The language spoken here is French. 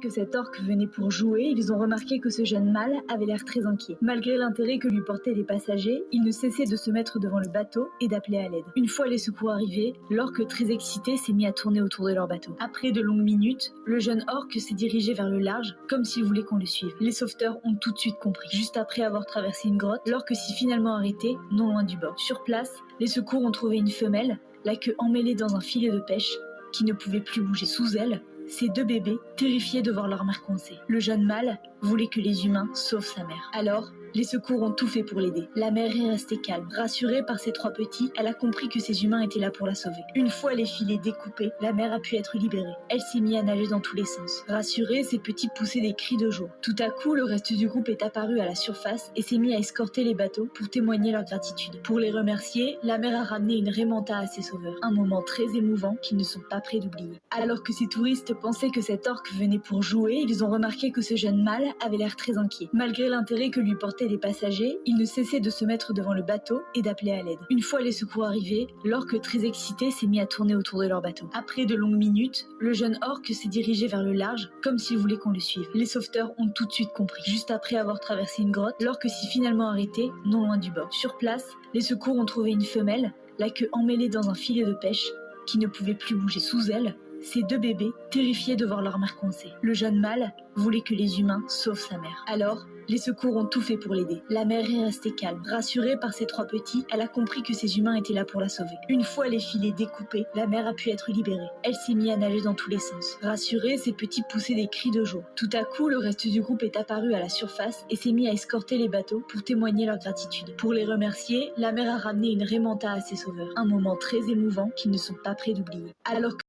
Que cet orque venait pour jouer, ils ont remarqué que ce jeune mâle avait l'air très inquiet. Malgré l'intérêt que lui portaient les passagers, il ne cessait de se mettre devant le bateau et d'appeler à l'aide. Une fois les secours arrivés, l'orque très excité s'est mis à tourner autour de leur bateau. Après de longues minutes, le jeune orque s'est dirigé vers le large, comme s'il voulait qu'on le suive. Les sauveteurs ont tout de suite compris. Juste après avoir traversé une grotte, l'orque s'est finalement arrêté, non loin du bord. Sur place, les secours ont trouvé une femelle, la queue emmêlée dans un filet de pêche, qui ne pouvait plus bouger. Sous elle, ces deux bébés, terrifiés de voir leur mère coincée. Le jeune mâle voulait que les humains sauvent sa mère. Alors, les secours ont tout fait pour l'aider. La mère est restée calme. Rassurée par ses trois petits, elle a compris que ces humains étaient là pour la sauver. Une fois les filets découpés, la mère a pu être libérée. Elle s'est mise à nager dans tous les sens. Rassurée, ses petits poussaient des cris de joie. Tout à coup, le reste du groupe est apparu à la surface et s'est mis à escorter les bateaux pour témoigner leur gratitude. Pour les remercier, la mère a ramené une remonta à ses sauveurs. Un moment très émouvant qu'ils ne sont pas prêts d'oublier. Alors que ces touristes pensaient que cet orque venait pour jouer, ils ont remarqué que ce jeune mâle avait l'air très inquiet. Malgré l'intérêt que lui portaient les passagers, il ne cessait de se mettre devant le bateau et d'appeler à l'aide. Une fois les secours arrivés, l'orque très excité s'est mis à tourner autour de leur bateau. Après de longues minutes, le jeune orque s'est dirigé vers le large, comme s'il voulait qu'on le suive. Les sauveteurs ont tout de suite compris. Juste après avoir traversé une grotte, l'orque s'est finalement arrêté, non loin du bord. Sur place, les secours ont trouvé une femelle, la queue emmêlée dans un filet de pêche, qui ne pouvait plus bouger. Sous elle, ces deux bébés, terrifiés de voir leur mère coincée. Le jeune mâle voulait que les humains sauvent sa mère. Alors, les secours ont tout fait pour l'aider. La mère est restée calme. Rassurée par ses trois petits, elle a compris que ces humains étaient là pour la sauver. Une fois les filets découpés, la mère a pu être libérée. Elle s'est mise à nager dans tous les sens. Rassurée, ses petits poussaient des cris de joie. Tout à coup, le reste du groupe est apparu à la surface et s'est mis à escorter les bateaux pour témoigner leur gratitude. Pour les remercier, la mère a ramené une remonta à ses sauveurs. Un moment très émouvant qu'ils ne sont pas prêts d'oublier. Alors que